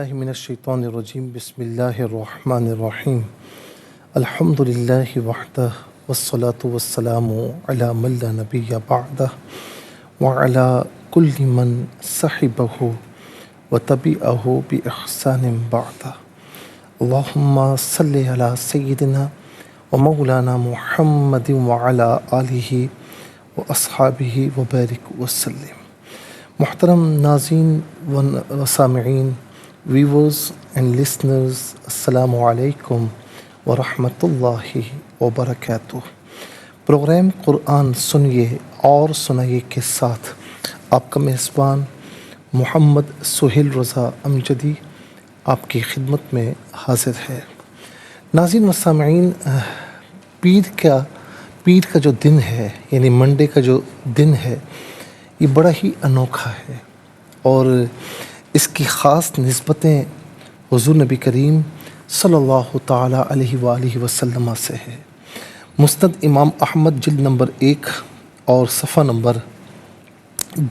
باللہ من الشیطان الرجیم بسم اللہ الرحمن الرحیم الحمد للہ وحدہ والصلاة والسلام علی من لا نبی بعدہ وعلی کل من صحبہ وتبعہ بإحسان بعدہ اللہم صلی علی سیدنا ومولانا محمد وعلی آلہ واصحابہ وبارک وسلم۔ محترم ناظرین و سامعین، ویورز اینڈ لسنرز، السلام علیکم ورحمۃ اللہ وبرکاتہ۔ پروگرام قرآن سنیے اور سنائیے کے ساتھ آپ کا میزبان محمد سہیل رضا امجدی آپ کی خدمت میں حاضر ہے۔ ناظرین و سامعین، پیر کا جو دن ہے، یعنی منڈے کا جو دن ہے، یہ بڑا ہی انوکھا ہے اور اس کی خاص نسبتیں حضور نبی کریم صلی اللہ تعالیٰ علیہ وآلہ وسلم سے ہے۔ مسند امام احمد جلد نمبر 1 اور صفحہ نمبر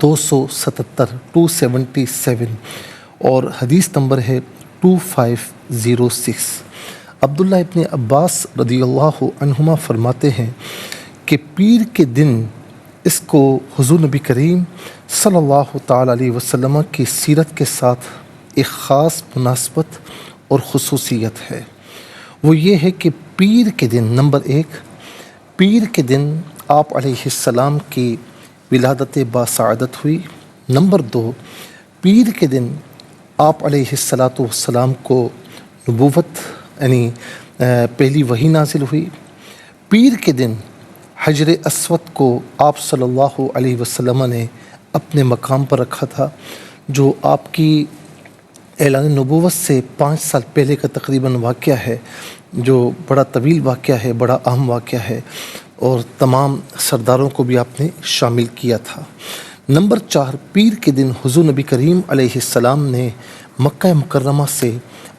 277 اور حدیث نمبر ہے 2506۔ عبداللہ ابن عباس رضی اللہ عنہما فرماتے ہیں کہ پیر کے دن اس کو حضور نبی کریم صلی اللہ تعالیٰ علیہ وسلم کی سیرت کے ساتھ ایک خاص مناسبت اور خصوصیت ہے۔ وہ یہ ہے کہ پیر کے دن، نمبر 1، پیر کے دن آپ علیہ السلام کی ولادت باسعادت ہوئی۔ نمبر 2، پیر کے دن آپ علیہ السلام کو نبوت یعنی پہلی وحی نازل ہوئی۔ پیر کے دن حجر اسود کو آپ صلی اللہ علیہ وسلم نے اپنے مقام پر رکھا تھا، جو آپ کی اعلان نبوت سے 5 سال پہلے کا تقریباً واقعہ ہے، جو بڑا طویل واقعہ ہے، بڑا اہم واقعہ ہے، اور تمام سرداروں کو بھی آپ نے شامل کیا تھا۔ نمبر 4، پیر کے دن حضور نبی کریم علیہ السلام نے مکہ مکرمہ سے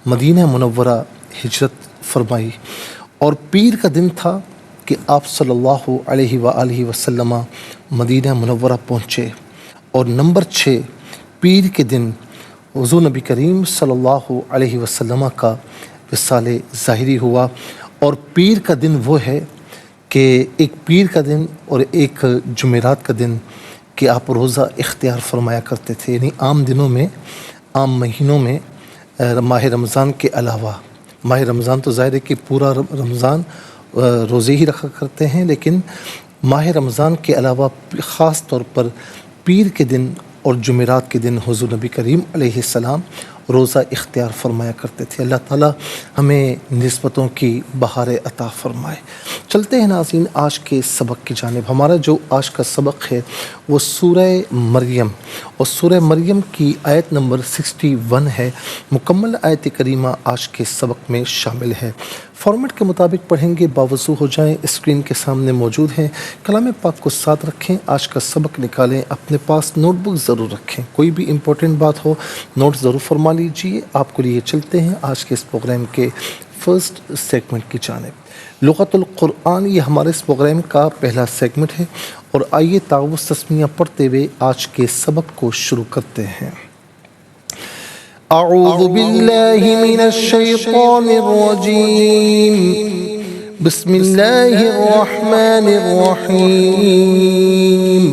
مدینہ منورہ ہجرت فرمائی، اور پیر کا دن تھا کہ آپ صلی اللہ علیہ وآلہ وسلم مدینہ منورہ پہنچے۔ اور نمبر 6، پیر کے دن حضور نبی کریم صلی اللہ علیہ وسلم کا وصال ظاہری ہوا۔ اور پیر کا دن وہ ہے کہ ایک پیر کا دن اور ایک جمعرات کا دن کہ آپ روزہ اختیار فرمایا کرتے تھے، یعنی عام دنوں میں، عام مہینوں میں، ماہ رمضان کے علاوہ۔ ماہ رمضان تو ظاہر ہے کہ پورا رمضان روزے ہی رکھا کرتے ہیں، لیکن ماہ رمضان کے علاوہ خاص طور پر پیر کے دن اور جمعرات کے دن حضور نبی کریم علیہ السلام روزہ اختیار فرمایا کرتے تھے۔ اللہ تعالیٰ ہمیں نسبتوں کی بہار عطا فرمائے۔ چلتے ہیں ناظرین آج کے سبق کی جانب۔ ہمارا جو آج کا سبق ہے وہ سورہ مریم، اور سورہ مریم کی آیت نمبر 61 ہے۔ مکمل آیت کریمہ آج کے سبق میں شامل ہے۔ فارمیٹ کے مطابق پڑھیں گے، باوضو ہو جائیں، اسکرین کے سامنے موجود ہیں۔ کلام پاک کو ساتھ رکھیں، آج کا سبق نکالیں، اپنے پاس نوٹ بک ضرور رکھیں، کوئی بھی امپورٹنٹ بات ہو نوٹ ضرور فرما لیجیے۔ آپ کو لیے چلتے ہیں آج کے اس پروگرام کے فرسٹ سیگمنٹ کی جانب۔ لغت القرآن، یہ ہمارے اس پروگرام کا پہلا سیگمنٹ ہے، اور آئیے تعوذ تسمیہ پڑھتے ہوئے آج کے سبق کو شروع کرتے ہیں۔ اعوذ باللہ من الشیطان الرجیم، بسم اللہ الرحمن الرحیم۔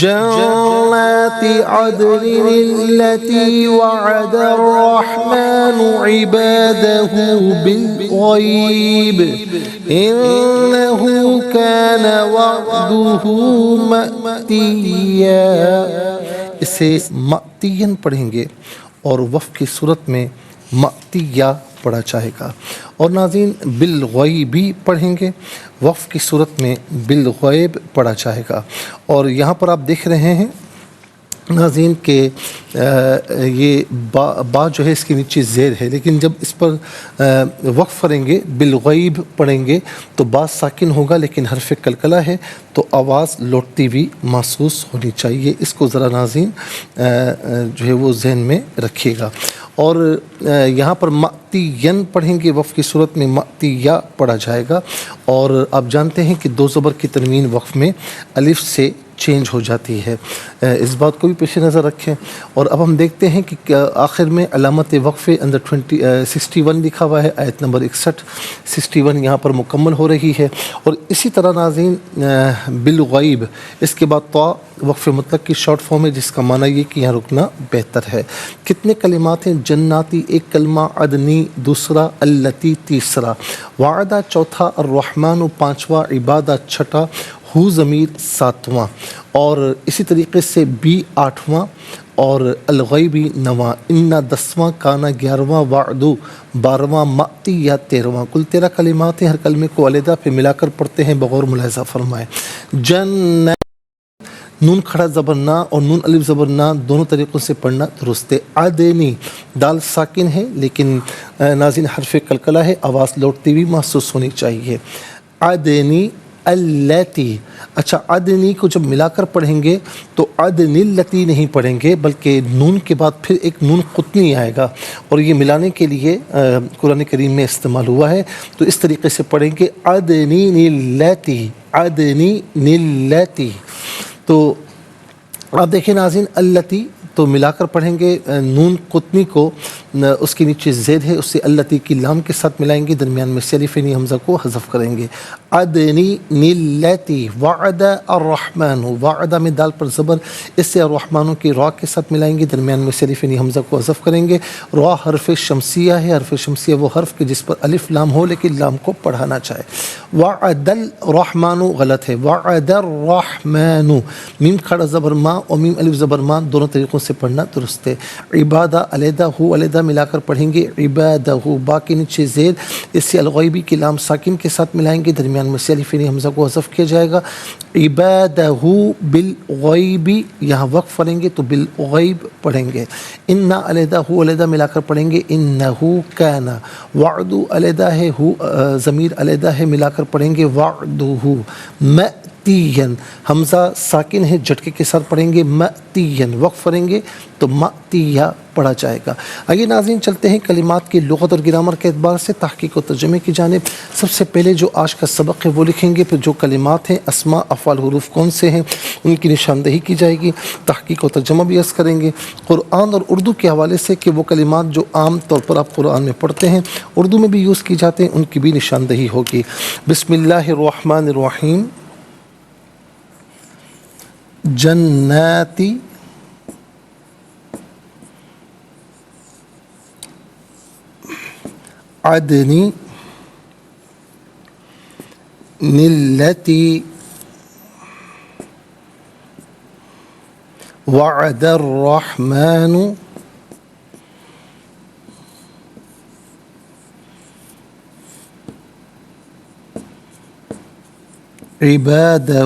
جنات عدن التي وعد الرحمن عباده بالغيب إنه كان وعده مأتيا۔ اسے مأتین پڑھیں گے اور وقف کی صورت میں مأتیا پڑھا جائے گا، اور ناظرین بالغیب بھی پڑھیں گے، وقف کی صورت میں بالغیب پڑھا جائے گا۔ اور یہاں پر آپ دیکھ رہے ہیں ناظرین کہ یہ با جو ہے اس کے نیچے زیر ہے، لیکن جب اس پر وقف کریں گے، بالغیب پڑھیں گے تو با ساکن ہوگا، لیکن حرف قلقلہ ہے تو آواز لوٹتی ہوئی محسوس ہونی چاہیے۔ اس کو ذرا ناظرین جو ہے وہ ذہن میں رکھیے گا۔ اور یہاں پر مأتین پڑھیں گے، وقف کی صورت میں مأتیا پڑھا جائے گا۔ اور آپ جانتے ہیں کہ 2 زبر کی تنوین وقف میں الف سے چینج ہو جاتی ہے۔ اس بات کو بھی پیش نظر رکھیں۔ اور اب ہم دیکھتے ہیں کہ آخر میں علامت وقفے اندر 61 لکھا ہوا ہے، آیت نمبر 61 یہاں پر مکمل ہو رہی ہے۔ اور اسی طرح ناظرین بالغیب اس کے بعد طا وقف مطلق کی شارٹ فارم ہے، جس کا معنی یہ کہ یہاں رکنا بہتر ہے۔ کتنے کلمات ہیں؟ جناتی ایک کلمہ، عدنی دوسرا، اللتی تیسرا، وعدہ چوتھا، الرحمن پانچواں، عبادہ چھٹا، ہو ضمیر ساتواں، اور اسی طریقے سے بی آٹھواں، اور الغیبی نواں، انا 10واں، کانا 11واں، وعدو 12واں، مأتی یا 13واں۔ کل 13 کلمات ہیں۔ ہر کلمے کو علیحدہ پہ ملا کر پڑھتے ہیں، بغور ملاحظہ فرمائے۔ جنت، نون کھڑا زبر نا اور نون الف زبر نا دونوں طریقوں سے پڑھنا درست ہے۔ عدنی دال ساکن ہے لیکن ناظرین حرف قلقلہ ہے، آواز لوٹتی ہوئی محسوس ہونی چاہیے۔ عدنی التی، اچھا عدنی کو جب ملا کر پڑھیں گے تو عدن التی نہیں پڑھیں گے، بلکہ نون کے بعد پھر ایک نون قطنی آئے گا، اور یہ ملانے کے لیے قرآن کریم میں استعمال ہوا ہے۔ تو اس طریقے سے پڑھیں گے عدنی التی، عدنی التی۔ تو آپ دیکھیں ناظرین التی تو ملا کر پڑھیں گے، نون قطنی کو اس کے نیچے زید ہے، اس سے التی کی لام کے ساتھ ملائیں گے، درمیان میں سے الف نی حمزہ کو حذف کریں گے۔ عدنی التی، وعد الرحمن، وعدہ میں دال پر زبر، اس سے الرحمن کی را کے ساتھ ملائیں گے، درمیان میں سے الف نی حمزہ کو حذف کریں گے۔ را حرف شمسیہ ہے، حرف شمسیہ وہ حرف کے جس پر الف لام ہو لیکن لام کو پڑھانا چاہے۔ وعد الرحمن غلط ہے، وعد الرحمن، میم کھڑا زبر ما اور میم الف زبر ما دونوں طریقوں سے پڑھنا درست ہے۔ عبادہ علیحدہ، ہو علیحدہ ملا کر پڑھیں گے، عبادہ، با کے نیچے زید، اس سے الغیبی کی لام ساکن کے ساتھ ملائیں گے، درمیان میں سے الف نی حمزہ کو حذف کیا جائے گا۔ عبادہ بالغیب، یہاں وقف پڑھیں گے تو بالغیب پڑھیں گے۔ انا علیحدہ، ہو علیحدہ ملا کر پڑھیں گے، انہو کان، وعد علیحدہ ہے، ہو ضمیر علیحدہ ہے ملا کر پڑھیں گے، وعدہ، مأتین، حمزہ ساکن ہے جھٹکے کے ساتھ پڑھیں گے، مأتین، وقف کریں گے تو مأتیہ پڑھا جائے گا۔ آئیے ناظرین چلتے ہیں کلمات کی لغت اور گرامر کے اعتبار سے تحقیق و ترجمے کی جانب۔ سب سے پہلے جو آج کا سبق ہے وہ لکھیں گے، پھر جو کلمات ہیں اسماء افعال حروف کون سے ہیں ان کی نشاندہی کی جائے گی، تحقیق و ترجمہ بھی عرض کریں گے، قرآن اور اردو کے حوالے سے کہ وہ کلمات جو عام طور پر آپ قرآن میں پڑھتے ہیں اردو میں بھی یوز کی جاتے ہیں ان کی بھی نشاندہی ہوگی۔ بسم اللہ الرحمن الرحیم۔ جناتی، عدنی، التی، وعد الرحمن، عبادہ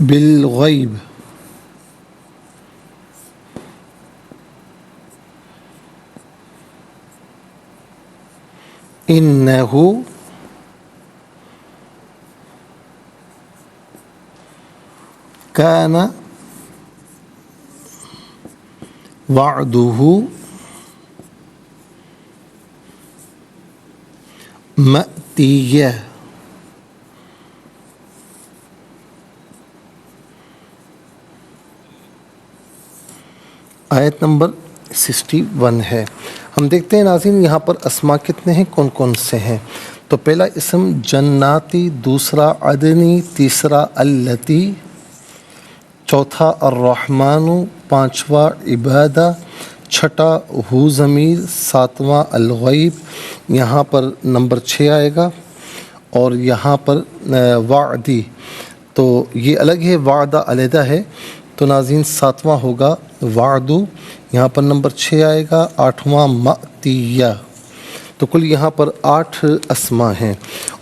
بالغیب، انہو کان، وعدہ مأتیہ۔ آیت نمبر 61 ہے۔ ہم دیکھتے ہیں ناظرین یہاں پر اسماء کتنے ہیں، کون کون سے ہیں۔ تو پہلا اسم جناتی، دوسرا عدنی، تیسرا التی، چوتھا الرحمن، پانچواں عبادہ، چھٹا ہو ضمیر، ساتواں الغیب، یہاں پر نمبر 6 آئے گا، اور یہاں پر وعدی، تو یہ الگ ہے، وعدہ علیحدہ ہے، تو ناظرین 7واں ہوگا وعدو، یہاں پر نمبر 6 آئے گا، 8واں مأتیہ۔ تو کل یہاں پر 8 اسماء ہیں۔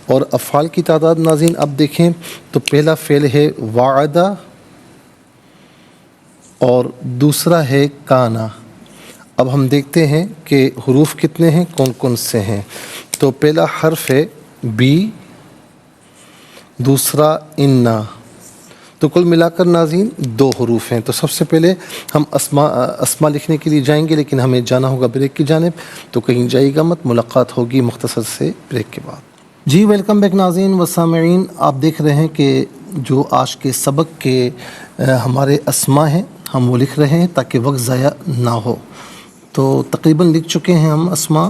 اور افعال کی تعداد ناظرین اب دیکھیں تو پہلا فعل ہے وعدہ اور دوسرا ہے کانا۔ اب ہم دیکھتے ہیں کہ حروف کتنے ہیں، کون کون سے ہیں۔ تو پہلا حرف ہے بی، دوسرا انا، تو کل ملا کر ناظرین 2 حروف ہیں۔ تو سب سے پہلے ہم اسماء لکھنے کے لیے جائیں گے، لیکن ہمیں جانا ہوگا بریک کی جانب، تو کہیں جائے گا مت، ملاقات ہوگی مختصر سے بریک کے بعد۔ جی ویلکم بیک ناظرین و سامعین، آپ دیکھ رہے ہیں کہ جو آج کے سبق کے ہمارے اسماء ہیں ہم وہ لکھ رہے ہیں تاکہ وقت ضائع نہ ہو. تو تقریباً لکھ چکے ہیں ہم اسماء.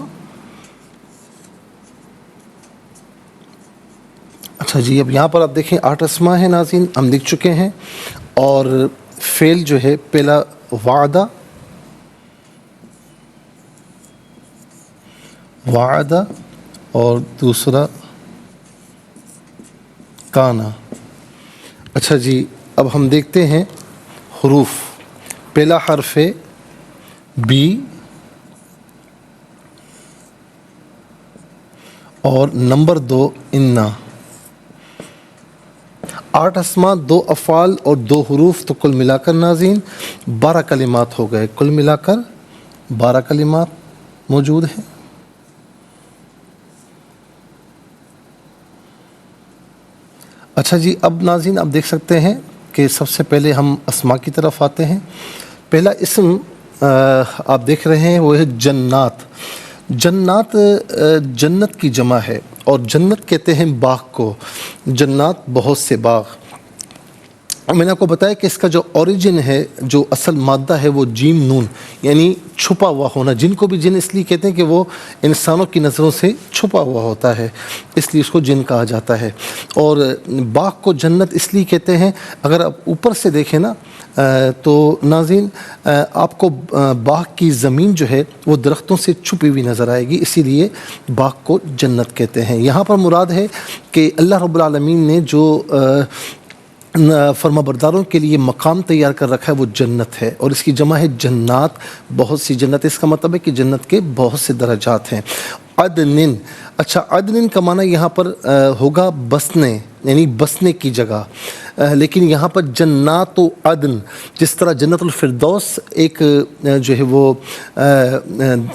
اچھا جی، اب یہاں پر آپ دیکھیں 8 اسماء ہیں ناظرین، ہم لکھ چکے ہیں. اور فعل جو ہے پہلا وعدہ، وعدہ، اور دوسرا کانا. اچھا جی، اب ہم دیکھتے ہیں حروف. پہلا حرف ہے بی اور نمبر 2 انا. 8 اسماء، 2 افعال اور 2 حروف، تو کل ملا کر ناظرین 12 کلمات ہو گئے. کل ملا کر 12 کلمات موجود ہیں. اچھا جی، اب ناظرین آپ دیکھ سکتے ہیں کہ سب سے پہلے ہم اسماء کی طرف آتے ہیں. پہلا اسم آپ دیکھ رہے ہیں وہ ہے جنات. جنات جنت کی جمع ہے، اور جنت کہتے ہیں باغ کو. جنات بہت سے باغ. میں نے آپ کو بتایا کہ اس کا جو اوریجن ہے، جو اصل مادہ ہے، وہ جیم نون، یعنی چھپا ہوا ہونا. جن کو بھی جن اس لیے کہتے ہیں کہ وہ انسانوں کی نظروں سے چھپا ہوا ہوتا ہے، اس لیے اس کو جن کہا جاتا ہے. اور باغ کو جنت اس لیے کہتے ہیں، اگر آپ اوپر سے دیکھیں نا تو ناظرین آپ کو باغ کی زمین جو ہے وہ درختوں سے چھپی ہوئی نظر آئے گی، اسی لیے باغ کو جنت کہتے ہیں. یہاں پر مراد ہے کہ اللہ رب العالمین نے جو فرما برداروں کے لیے مقام تیار کر رکھا ہے وہ جنت ہے، اور اس کی جمع ہے جنات. بہت سی جنت، اس کا مطلب ہے کہ جنت کے بہت سے درجات ہیں. عدن. اچھا، عدن کا معنی یہاں پر ہوگا بسنے، یعنی بسنے کی جگہ. لیکن یہاں پر جنات و عدن، جس طرح جنت الفردوس ایک جو ہے وہ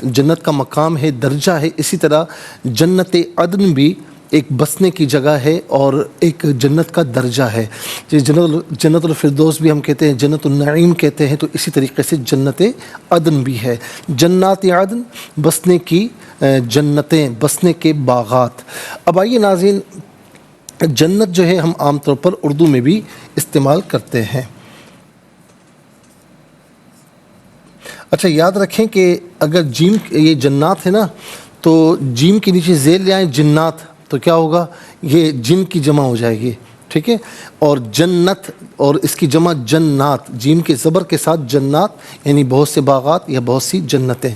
جنت کا مقام ہے، درجہ ہے، اسی طرح جنت عدن بھی ایک بسنے کی جگہ ہے اور ایک جنت کا درجہ ہے. جنت الفردوس بھی ہم کہتے ہیں، جنت النعیم کہتے ہیں، تو اسی طریقے سے جنت عدن بھی ہے. جنات عدن، بسنے کی جنتیں، بسنے کے باغات. اب آئیے ناظرین، جنت جو ہے ہم عام طور پر اردو میں بھی استعمال کرتے ہیں. اچھا، یاد رکھیں کہ اگر جیم یہ جنات ہے نا، تو جیم کے نیچے زیر لے آئیں جنات، تو کیا ہوگا؟ یہ جن کی جمع ہو جائے گی. ٹھیک ہے. اور جنت، اور اس کی جمع جنات، جیم کے زبر کے ساتھ جنات، یعنی بہت سے باغات یا بہت سی جنتیں.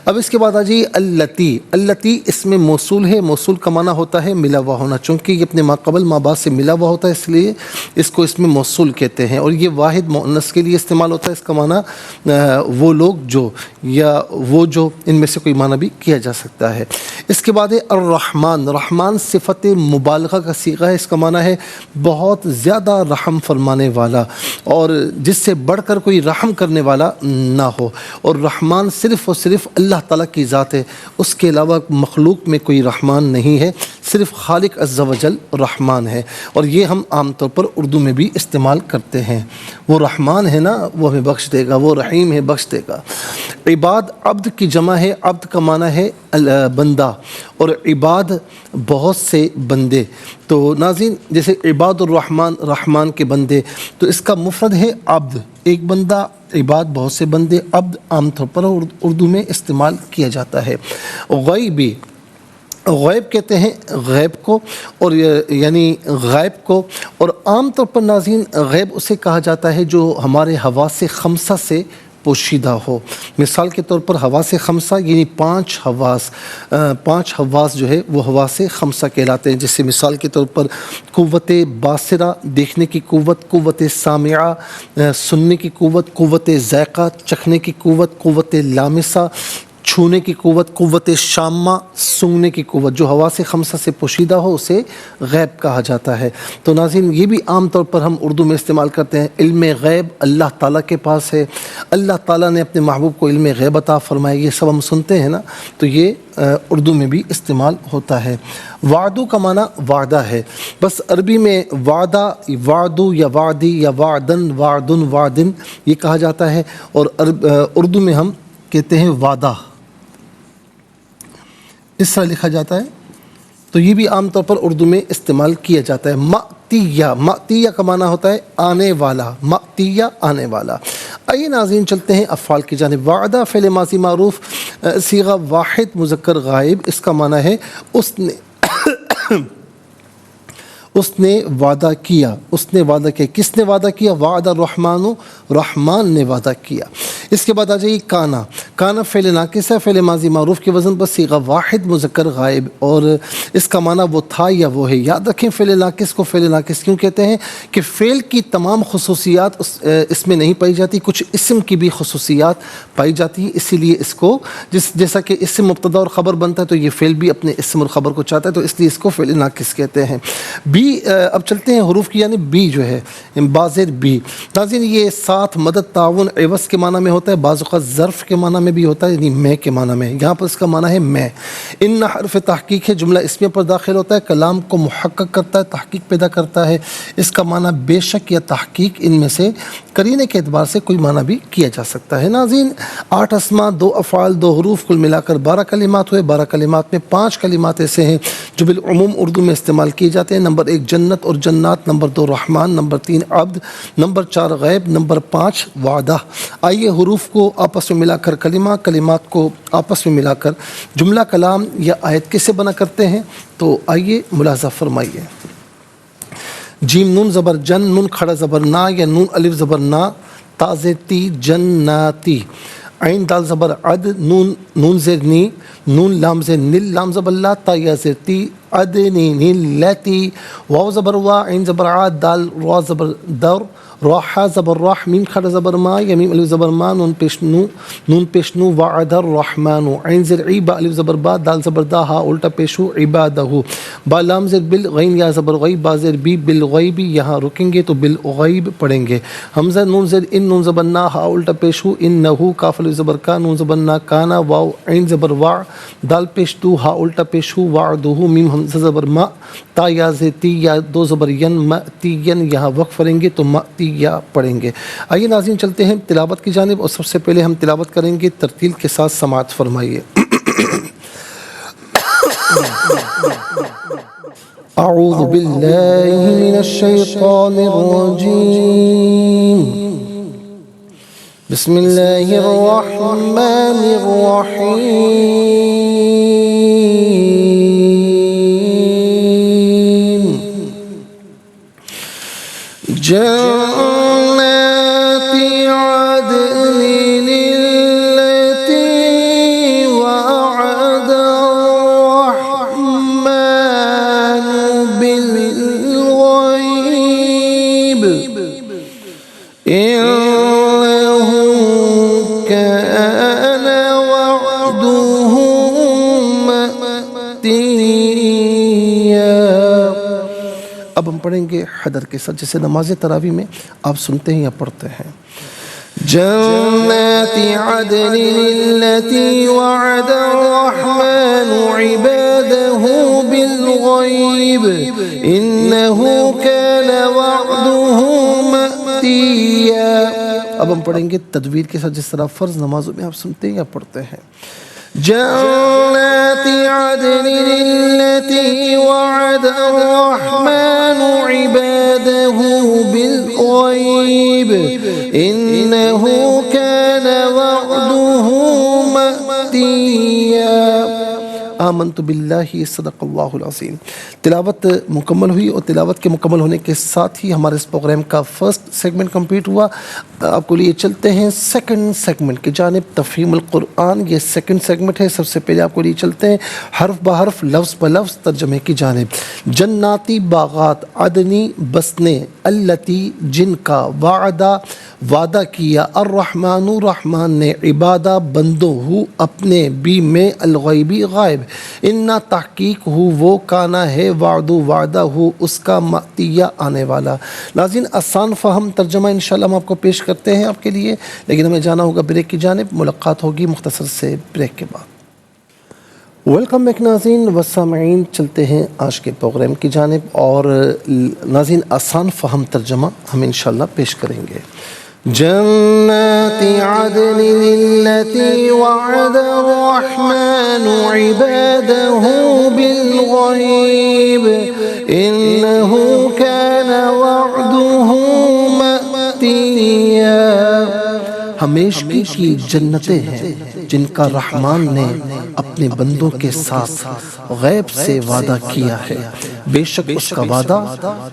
اب اس کے بعد آ جائیے التی. التی اس میں موصول ہے. موصول کا معنی ہوتا ہے ملا ہوا ہونا. چونکہ یہ اپنے ماقبل ماں بعد سے ملا ہوا ہوتا ہے، اس لیے اس کو اس میں موصول کہتے ہیں. اور یہ واحد مؤنث کے لیے استعمال ہوتا ہے. اس کا معنی وہ لوگ جو، یا وہ جو، ان میں سے کوئی معنی بھی کیا جا سکتا ہے. اس کے بعد ہے الرحمن. رحمان صفت مبالغہ کا صیغہ ہے. اس کا معنی ہے بہت زیادہ رحم فرمانے والا، اور جس سے بڑھ کر کوئی رحم کرنے والا نہ ہو. اور رحمان صرف اور صرف اللہ تعالیٰ کی ذات ہے، اس کے علاوہ مخلوق میں کوئی رحمان نہیں ہے. صرف خالق عز و جل رحمان ہے. اور یہ ہم عام طور پر اردو میں بھی استعمال کرتے ہیں. وہ رحمان ہے نا، وہ ہمیں بخش دے گا. وہ رحیم ہے، بخش دے گا. عباد، عبد کی جمع ہے. عبد کا معنی ہے بندہ، اور عباد بہت سے بندے. تو ناظرین، جیسے عباد الرحمن، رحمان کے بندے، تو اس کا مفرد ہے عبد، ایک بندہ. عباد بہت سے بندے. عبد عام طور پر اردو میں استعمال کیا جاتا ہے. غیبی، غیب کہتے ہیں غیب کو، اور یعنی غیب کو. اور عام طور پر ناظرین غیب اسے کہا جاتا ہے جو ہمارے حواس خمسہ سے پوشیدہ ہو. مثال کے طور پر حواس خمسہ یعنی 5 حواس جو ہے وہ حواس خمسہ کہلاتے ہیں. جیسے مثال کے طور پر قوت باصرہ، دیکھنے کی قوت. قوت سامعہ، سننے کی قوت. قوت ذائقہ، چکھنے کی قوت. قوت لامسہ، چھونے کی قوت. قوت شامہ، سونگنے کی قوت. جو حواس خمسہ سے پوشیدہ ہو اسے غیب کہا جاتا ہے. تو ناظرین یہ بھی عام طور پر ہم اردو میں استعمال کرتے ہیں. علم غیب اللہ تعالیٰ کے پاس ہے. اللہ تعالیٰ نے اپنے محبوب کو علم غیب عطا فرمایا. یہ سب ہم سنتے ہیں نا، تو یہ اردو میں بھی استعمال ہوتا ہے. وعدو کا معنی وعدہ ہے. بس عربی میں وعدہ، وعدو یا وعدی یا وعدن، وعدن، وعدن یہ کہا جاتا ہے. اور اردو میں ہم کہتے ہیں وعدہ. اس طرح لکھا جاتا ہے تو یہ بھی عام طور پر اردو میں استعمال کیا جاتا ہے۔ مأتیہ، مأتیہ کا معنی ہوتا ہے آنے والا، مأتیہ آنے والا۔ آئیے ناظرین چلتے ہیں افعال کی جانب۔ وعدہ فعل ماضی معروف صیغہ واحد مذکر غائب، اس کا معنی ہے اس نے وعدہ کیا، اس نے وعدہ کیا۔ کس نے وعدہ کیا؟ وعدہ الرحمن، رحمان نے وعدہ کیا۔ اس کے بعد آ جائیے کانا۔ کانا فعل ناقص ہے، فعل ماضی معروف کے وزن پر صیغہ واحد مذکر غائب، اور اس کا معنی وہ تھا یا وہ ہے۔ یاد رکھیں فعل ناقص کو فعل ناقص کیوں کہتے ہیں؟ کہ فعل کی تمام خصوصیات اس میں نہیں پائی جاتی، کچھ اسم کی بھی خصوصیات پائی جاتی ہیں، اسی لیے اس کو جیسا کہ اسم مبتدا اور خبر بنتا ہے تو یہ فعل بھی اپنے اسم اور خبر کو چاہتا ہے، تو اس لیے اس کو فعل ناقص کہتے ہیں۔ بی، اب چلتے ہیں حروف کی، یعنی بی جو ہے بازر بی۔ ناظرین یہ ساتھ مدد تعاون عوض کے معنی میں ہوتا ہے، بعض اوقات ظرف کے معنی میں بھی ہوتا ہے، یعنی میں کے معنی میں۔ یہاں پر اس کا معنی ہے میں۔ ان حرف تحقیق ہے، جملہ اسمیہ پر داخل ہوتا ہے، کلام کو محقق کرتا ہے، تحقیق پیدا کرتا ہے۔ اس کا معنی بے شک یا تحقیق، ان میں سے قرینے کے اعتبار سے کوئی معنی بھی کیا جا سکتا ہے۔ ناظرین 8 اسماء، 2 افعال، 2 حروف، کل ملا کر 12 کلمات ہوئے۔ 12 کلمات میں 5 کلمات ایسے ہیں جو بالعموم اردو میں استعمال کیے جاتے ہیں۔ نمبر 1 جنت اور جنات، نمبر 2 رحمان، نمبر 3 عبد، نمبر 4 غیب، نمبر 5 وعدہ۔ آئیے حروف کو آپس میں ملا کر کلمہ، کلمات کو آپس میں ملا کر جملہ کلام یا آیت کیسے بنا کرتے ہیں، تو آئیے ملاحظہ فرمائیے۔ جیم نون زبر جن، نون کھڑا زبر نا یا نون الف زبر نا، تا زیر تی جناتی۔ عین دال زبر عد، نون زیر نی، نون لام زیر نل، لام زبر لا، تا یا زیر تی، ادنی نیلتی۔ واو زبر وا، عین زبر عاد، دال را زبر در، راحہ زبر راح، میم کھڑا زبر ما یا میم الف زبر ما، نون پیش نو، وعد الرحمن۔ عین زیر عی، با الف زبر با، دال زبر دا، ہا الٹا پیش ہو، عبادہ۔ با لام زیر بل، غین یا زبر غیب، با زیر بی، بالغیب، یہاں رکیں گے تو بالغیب پڑھیں گے۔ حمزہ نون زیر ان، نون زبر نا، ہا الٹا پیش ہو، انہو، کاف الف زبر کا، نون زبر نا، کانا، واو عین زبر وا، دال پیش دو، ہا الٹا پیش ہو، وعدہ، میم حمزہ زبر ما، تا یا زیر تی، یا 2 زبر ین، مأتین، یہاں وقف کریں گے تو مأتی یا پڑھیں گے۔ آئیے ناظرین چلتے ہیں تلاوت کی جانب، اور سب سے پہلے ہم تلاوت کریں گے، ترتیل کے ساتھ سماعت فرمائیے۔ اعوذ باللہ من الشیطان الرجیم، بسم اللہ الرحمن الرحیم۔ جنات عدن التي وعد الرحمن بالغيب إنه كان وعده مأتيا۔ اب ہم پڑھیں گے حدر کے ساتھ، جیسے نماز تراویح میں آپ سنتے ہیں یا پڑھتے ہیں۔ جنات عدن التي وعد الرحمن عباده بالغيب إنه كان وعده مأتيا۔ اب ہم پڑھیں گے تدویر کے ساتھ، جس طرح فرض نمازوں میں آپ سنتے ہیں یا پڑھتے ہیں۔ جنات عدن التي وعد الرحمن عباده بالغيب إنه كان وعده مأتيا۔ آمنت باللہ، صدق اللہ العظیم۔ تلاوت مکمل ہوئی، اور تلاوت کے مکمل ہونے کے ساتھ ہی ہمارے اس پروگرام کا فرسٹ سیگمنٹ کمپلیٹ ہوا۔ آپ کو لیے چلتے ہیں سیکنڈ سیگمنٹ کی جانب، تفہیم القرآن۔ یہ سیکنڈ سیگمنٹ ہے۔ سب سے پہلے آپ کو لیے چلتے ہیں حرف بحرف، لفظ بلفظ ترجمے کی جانب۔ جناتی باغات، عدنی بسنے، التی جن کا، وعدہ وعدہ کیا، الرحمن رحمان نے، عبادہ بندوں، ہو اپنے، بھی میں، الغیبی غائب، انا تحقیق ہو وہ، کانا ہے، وعدو وعدہ ہو اس کا، مأتیہ آنے والا۔ ناظرین آسان فہم ترجمہ انشاءاللہ ہم آپ کو پیش کرتے ہیں آپ کے لیے، لیکن ہمیں جانا ہوگا بریک کی جانب۔ ملاقات ہوگی مختصر سے بریک کے بعد۔ ویلکم بیک ناظرین و سامعین، چلتے ہیں آج کے پروگرام کی جانب، اور ناظرین آسان فہم ترجمہ ہم انشاءاللہ پیش کریں گے۔ جنات عدن التي وعد الرحمن عباده بالغيب إنه كان وعده مأتيا. ہمیشگی کی جنتیں ہیں جن کا رحمان نے اپنے بندوں کے ساتھ غیب سے وعدہ کیا ہے، بے شک اس کا وعدہ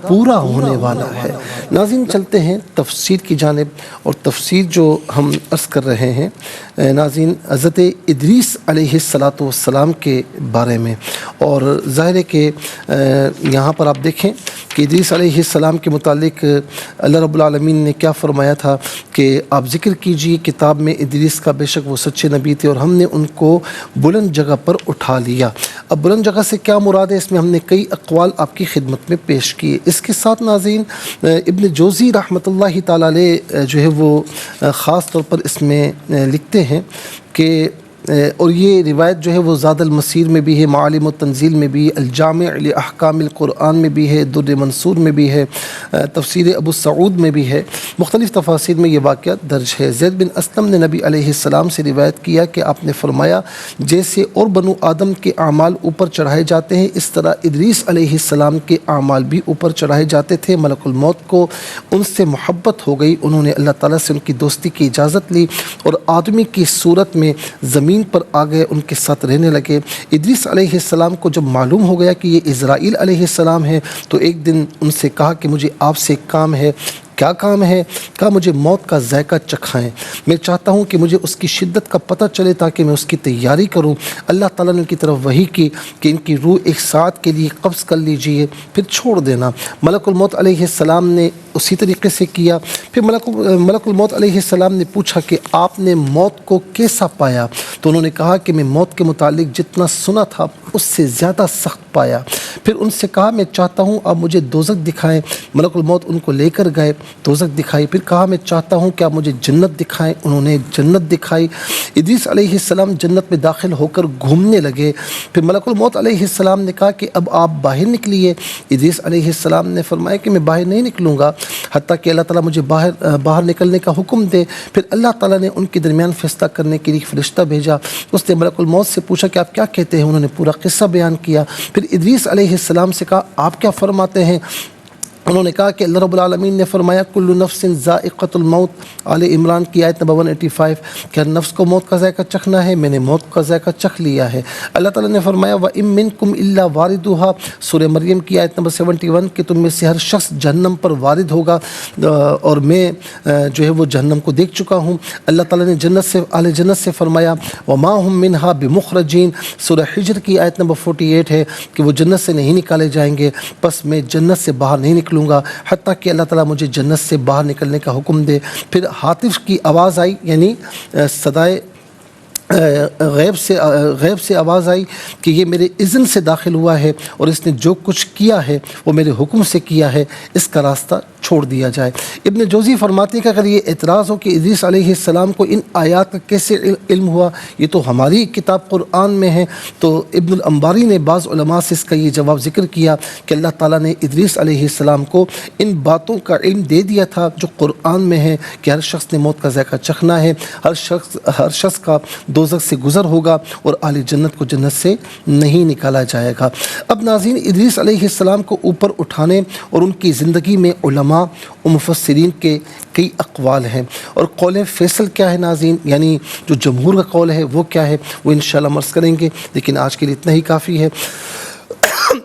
پورا ہونے والا ہے. ناظرین چلتے ہیں تفسیر کی جانب، اور تفسیر جو ہم عرض کر رہے ہیں ناظرین حضرت ادریس علیہ السلام کے بارے میں. اور ظاہر ہے کہ یہاں پر آپ دیکھیں کہ ادریس علیہ السلام کے متعلق اللہ رب العالمین نے کیا فرمایا تھا کہ آپ ذکر کیجئے کتاب میں ادریس کا، بے شک وہ سچے نبی تھے اور ہم نے ان کو بلند جگہ پر اٹھا لیا. اب بلند جگہ سے کیا مراد ہے، اس میں ہم نے کئی اقوال آپ کی خدمت میں پیش کیے. اس کے ساتھ ناظرین ابن جوزی رحمۃ اللہ تعالی علیہ جو ہے وہ خاص طور پر اس میں لکھتے ہیں کہ اور یہ روایت جو ہے وہ زاد المسیر میں بھی ہے، معالم التنزیل میں بھی، الجامع لاحکام القرآن میں بھی ہے، در منصور میں بھی ہے، تفسیر ابو سعود میں بھی ہے، مختلف تفاسیر میں یہ واقعہ درج ہے. زید بن اسلم نے نبی علیہ السلام سے روایت کیا کہ آپ نے فرمایا جیسے اور بنو آدم کے اعمال اوپر چڑھائے جاتے ہیں اس طرح ادریس علیہ السلام کے اعمال بھی اوپر چڑھائے جاتے تھے. ملک الموت کو ان سے محبت ہو گئی، انہوں نے اللہ تعالیٰ سے ان کی دوستی کی اجازت لی اور آدمی کی صورت میں زمین پر آ گئے، ان کے ساتھ رہنے لگے. ادریس علیہ السلام کو جب معلوم ہو گیا کہ یہ اسرائیل علیہ السلام ہے تو ایک دن ان سے کہا کہ مجھے آپ سے ایک کام ہے. کیا کام ہے؟ کہا مجھے موت کا ذائقہ چکھائیں، میں چاہتا ہوں کہ مجھے اس کی شدت کا پتہ چلے تاکہ میں اس کی تیاری کروں. اللہ تعالیٰ نے ان کی طرف وحی کی کہ ان کی روح ایک ساعت کے لیے قبض کر لیجئے پھر چھوڑ دینا. ملک الموت علیہ السلام نے اسی طریقے سے کیا. پھر ملک الموت علیہ السلام نے پوچھا کہ آپ نے موت کو کیسا پایا؟ تو انہوں نے کہا کہ میں موت کے متعلق جتنا سنا تھا اس سے زیادہ سخت پایا. پھر ان سے کہا میں چاہتا ہوں آپ مجھے دوزخ دکھائیں. ملک الموت ان کو لے کر گئے، دوزخ دکھائی. پھر کہا میں چاہتا ہوں کہ آپ مجھے جنت دکھائیں، انہوں نے جنت دکھائی. ادریس علیہ السلام جنت میں داخل ہو کر گھومنے لگے. پھر ملک الموت علیہ السلام نے کہا کہ اب آپ باہر نکلیے. ادریس علیہ السلام نے فرمایا کہ میں باہر نہیں نکلوں گا حتیٰ کہ اللہ تعالیٰ مجھے باہر نکلنے کا حکم دے. پھر اللہ تعالیٰ نے ان کے درمیان فیصلہ کرنے کے لیے فرشتہ بھیجا. اس نے ملک الموت سے پوچھا کہ آپ کیا کہتے ہیں؟ انہوں نے پورا قصہ بیان کیا. پھر ادریس علیہ السلام سے کہا آپ کیا فرماتے ہیں؟ انہوں نے کہا کہ اللہ رب العالمین نے فرمایا کل نفس ذائقۃ الموت، آل عمران کی آیت نمبر 185، کہ ہر نفس کو موت کا ذائقہ چکھنا ہے، میں نے موت کا ذائقہ چکھ لیا ہے. اللہ تعالیٰ نے فرمایا وَإِن مِّنكُمْ إِلَّا وَارِدُهَا، سورہ مریم کی آیت نمبر 71، کہ تم میں سے ہر شخص جہنم پر وارد ہوگا اور میں جو ہے وہ جہنم کو دیکھ چکا ہوں. اللہ تعالیٰ نے اہل جنت سے فرمایا وَمَا هُم مِّنْهَا بِمُخْرَجِينَ، سورہ حجر کی آیت نمبر 48 ہے کہ وہ جنت سے نہیں نکالے جائیں گے، پس میں جنت سے باہر نہیں نکلوں گا حتیٰ کہ اللہ تعالیٰ مجھے جنت سے باہر نکلنے کا حکم دے. پھر ہاتف کی آواز آئی، یعنی صدائے غیب سے آواز آئی کہ یہ میرے اذن سے داخل ہوا ہے اور اس نے جو کچھ کیا ہے وہ میرے حکم سے کیا ہے، اس کا راستہ چھوڑ دیا جائے. ابن جوزی فرماتے ہیں کہ اگر یہ اعتراض ہو کہ ادریس علیہ السلام کو ان آیات کا کیسے علم ہوا، یہ تو ہماری کتاب قرآن میں ہے، تو ابن الانباری نے بعض علماء سے اس کا یہ جواب ذکر کیا کہ اللہ تعالیٰ نے ادریس علیہ السلام کو ان باتوں کا علم دے دیا تھا جو قرآن میں ہے کہ ہر شخص نے موت کا ذائقہ چکھنا ہے، ہر شخص کا دوزخ سے گزر ہوگا اور اہل جنت کو جنت سے نہیں نکالا جائے گا. اب ناظرین ادریس علیہ السلام کو اوپر اٹھانے اور ان کی زندگی میں علماء و مفسرین کے کئی اقوال ہیں، اور قول فیصل کیا ہے ناظرین، یعنی جو جمہور کا قول ہے وہ کیا ہے، وہ انشاءاللہ عرض کریں گے، لیکن آج کے لیے اتنا ہی کافی ہے.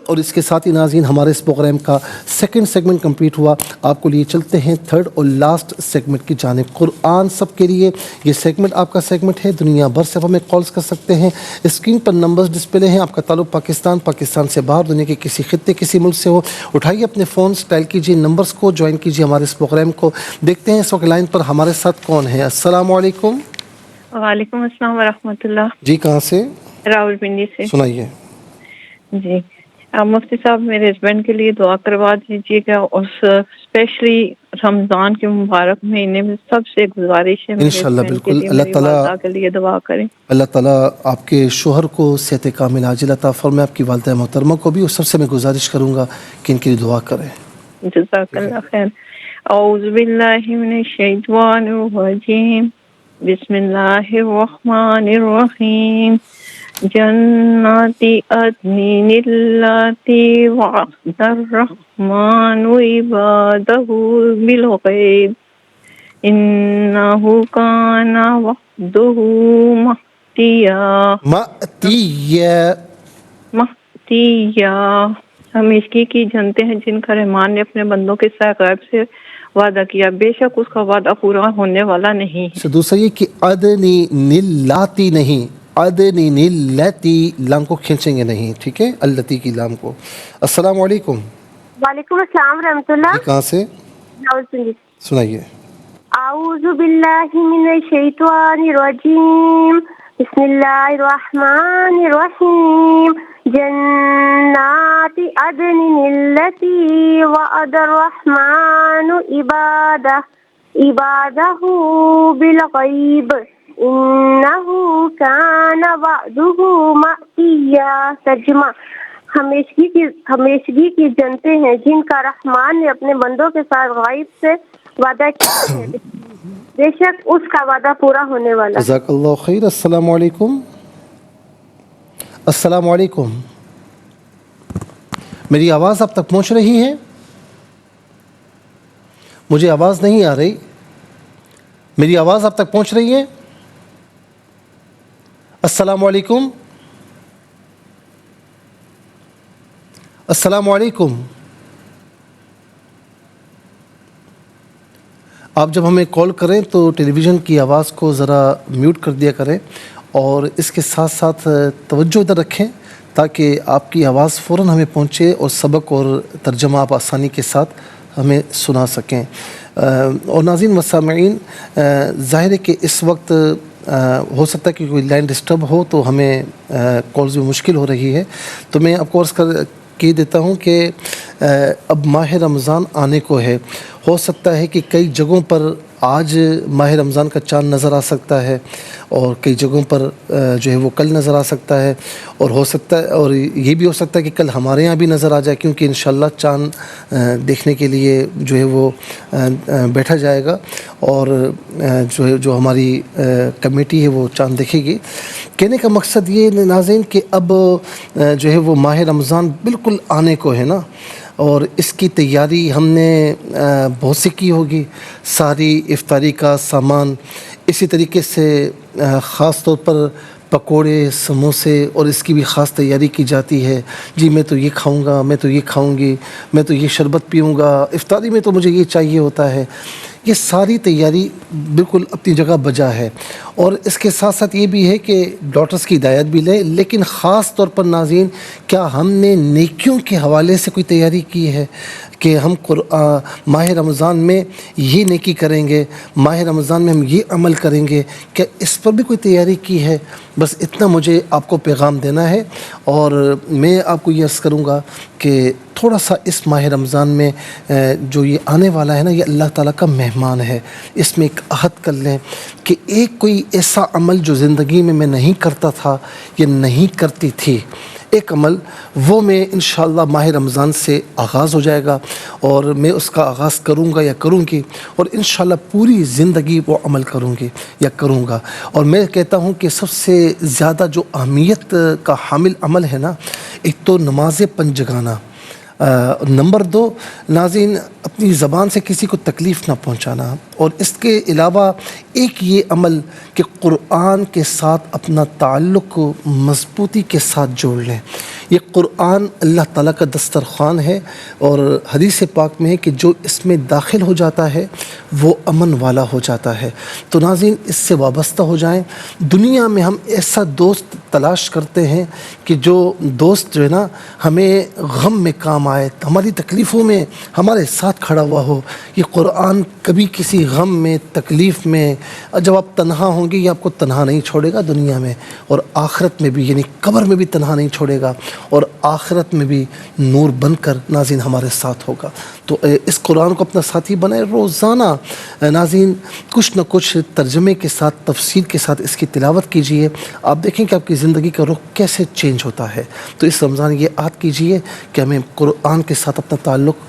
اور اس کے ساتھ ہی ناظرین ہمارے اس پروگرام کا سیکنڈ سیگمنٹ کمپلیٹ ہوا. آپ کو لیے چلتے ہیں تھرڈ اور لاسٹ سیگمنٹ کی جانب. قرآن سب کے لیے یہ سیگمنٹ آپ کا سیگمنٹ ہے. دنیا بھر سے ہمیں کالز کر سکتے ہیں. اسکرین پر نمبرز ڈسپلے ہیں. آپ کا تعلق پاکستان سے باہر دنیا کے کسی خطے کسی ملک سے ہو، اٹھائیے اپنے فون، ڈائل کیجیے نمبرز کو، جوائن کیجیے ہمارے اس پروگرام کو. دیکھتے ہیں اس وقت لائن پر ہمارے ساتھ کون ہے. السلام علیکم. وعلیکم السلام ورحمۃ اللہ. جی کہاں سے؟ راول پنڈی سے. سنائیے. جی مفتی صاحب میرے ہسبینڈ کے لیے دعا کروا دیجیے گا، اور اسپیشلی رمضان کے مبارک مہینے میں سب سے گزارش ہے انشاءاللہ بالکل. اللہ تعالیٰ کے لیے دعا کریں. اللہ تعالیٰ آپ کے شوہر کو صحت کامل عاجل عطا فرمائے، آپ کی والدہ محترمہ کو بھی، اور سب سے میں گزارش کروں گا کہ ان کے لیے دعا کریں. جزاک اللہ خیر. اعوذ باللہ من الشیطان الرجیم بسم اللہ الرحمن الرحیم جنات عدن اللاتی وعد الرحمن عبادہ بالغیب انہ کان وعدہ مأتیا ہمیشگی کی جنتے ہیں جن کا رحمان نے اپنے بندوں کے ساتھ غیب سے وعدہ کیا، بے شک اس کا وعدہ پورا ہونے والا نہیں ہے۔ دوسرا یہ کہ ادنی نلاتی نہیں، ادنی نلاتی لام کو کھینچیں گے نہیں، ٹھیک ہے، اللتی کی لام کو۔ السلام علیکم۔ وعلیکم السلام رحمۃ اللہ۔ جی کہاں سے؟ سنائیے۔ اعوذ باللہ من الشیطان الرجیم بسم اللہ الرحمن الرحیم جنات عدن التی وعد الرحمن عبادہ بالغیب انہ کان وعدہ مأتیا۔ ترجمہ، ہمیشگی کی جنتے ہیں جن کا رحمان نے اپنے بندوں کے ساتھ غیب سے وعدہ کیا ہے، بے شک اس کا وعدہ پورا ہونے والا ہے۔ جزاک اللہ خیر۔ السلام علیکم۔ السلام علیکم، میری آواز اب تک پہنچ رہی ہے؟ مجھے آواز نہیں آ رہی، میری آواز اب تک پہنچ رہی ہے؟ السلام علیکم۔ السلام علیکم۔ آپ جب ہمیں کال کریں تو ٹیلی ویژن کی آواز کو ذرا میوٹ کر دیا کریں، اور اس کے ساتھ ساتھ توجہ ادھر رکھیں تاکہ آپ کی آواز فوراً ہمیں پہنچے اور سبق اور ترجمہ آپ آسانی کے ساتھ ہمیں سنا سکیں۔ اور ناظرین و سامعین، ظاہر ہے کہ اس وقت ہو سکتا ہے کہ کوئی لائن ڈسٹرب ہو تو ہمیں کالز میں مشکل ہو رہی ہے، تو میں آپ کو عرض کہہ دیتا ہوں کہ اب ماہ رمضان آنے کو ہے، ہو سکتا ہے کہ کئی جگہوں پر آج ماہ رمضان کا چاند نظر آ سکتا ہے، اور کئی جگہوں پر جو ہے وہ کل نظر آ سکتا ہے، اور ہو سکتا ہے، اور یہ بھی ہو سکتا ہے کہ کل ہمارے ہاں بھی نظر آ جائے، کیونکہ انشاءاللہ چاند دیکھنے کے لیے جو ہے وہ بیٹھا جائے گا، اور جو ہماری کمیٹی ہے وہ چاند دیکھے گی۔ کہنے کا مقصد یہ ناظرین کہ اب جو ہے وہ ماہ رمضان بالکل آنے کو ہے نا، اور اس کی تیاری ہم نے بہت سی کی ہوگی، ساری افطاری کا سامان، اسی طریقے سے خاص طور پر پکوڑے، سموسے، اور اس کی بھی خاص تیاری کی جاتی ہے۔ جی میں تو یہ کھاؤں گا، میں تو یہ کھاؤں گی، میں تو یہ شربت پیوں گا، افطاری میں تو مجھے یہ چاہیے ہوتا ہے۔ یہ ساری تیاری بالکل اپنی جگہ بجا ہے، اور اس کے ساتھ ساتھ یہ بھی ہے کہ ڈاکٹرز کی ہدایت بھی لیں، لیکن خاص طور پر ناظرین، کیا ہم نے نیکیوں کے حوالے سے کوئی تیاری کی ہے کہ ہم ماہ رمضان میں یہ نیکی کریں گے، ماہ رمضان میں ہم یہ عمل کریں گے؟ کیا اس پر بھی کوئی تیاری کی ہے؟ بس اتنا مجھے آپ کو پیغام دینا ہے، اور میں آپ کو یہ عرض کروں گا کہ تھوڑا سا اس ماہ رمضان میں جو یہ آنے والا ہے نا، یہ اللہ تعالیٰ کا مہمان ہے، اس میں ایک عہد کر لیں کہ ایک کوئی ایسا عمل جو زندگی میں نہیں کرتا تھا یا نہیں کرتی تھی، ایک عمل وہ میں انشاءاللہ ماہ رمضان سے آغاز ہو جائے گا، اور میں اس کا آغاز کروں گا یا کروں گی، اور انشاءاللہ پوری زندگی وہ عمل کروں گی یا کروں گا۔ اور میں کہتا ہوں کہ سب سے زیادہ جو اہمیت کا حامل عمل ہے نا، ایک تو نماز پنجگانہ، نمبر 2 ناظرین اپنی زبان سے کسی کو تکلیف نہ پہنچانا، اور اس کے علاوہ ایک یہ عمل کہ قرآن کے ساتھ اپنا تعلق مضبوطی کے ساتھ جوڑ لیں۔ یہ قرآن اللہ تعالیٰ کا دسترخوان ہے، اور حدیث پاک میں ہے کہ جو اس میں داخل ہو جاتا ہے وہ امن والا ہو جاتا ہے۔ تو ناظرین اس سے وابستہ ہو جائیں۔ دنیا میں ہم ایسا دوست تلاش کرتے ہیں کہ جو دوست جو ہے نا ہمیں غم میں کام آئے، ہماری تکلیفوں میں ہمارے ساتھ کھڑا ہوا ہو۔ یہ قرآن کبھی کسی غم میں، تکلیف میں، جب آپ تنہا ہوں گے یہ آپ کو تنہا نہیں چھوڑے گا دنیا میں، اور آخرت میں بھی، یعنی قبر میں بھی تنہا نہیں چھوڑے گا، اور آخرت میں بھی نور بن کر ناظرین ہمارے ساتھ ہوگا۔ تو اس قرآن کو اپنا ساتھی بنائے، روزانہ ناظرین کچھ نہ کچھ ترجمے کے ساتھ، تفسیر کے ساتھ اس کی تلاوت کیجئے، آپ دیکھیں کہ آپ کی زندگی کا رخ کیسے چینج ہوتا ہے۔ تو اس رمضان یہ عہد کیجئے کہ ہمیں قرآن کے ساتھ اپنا تعلق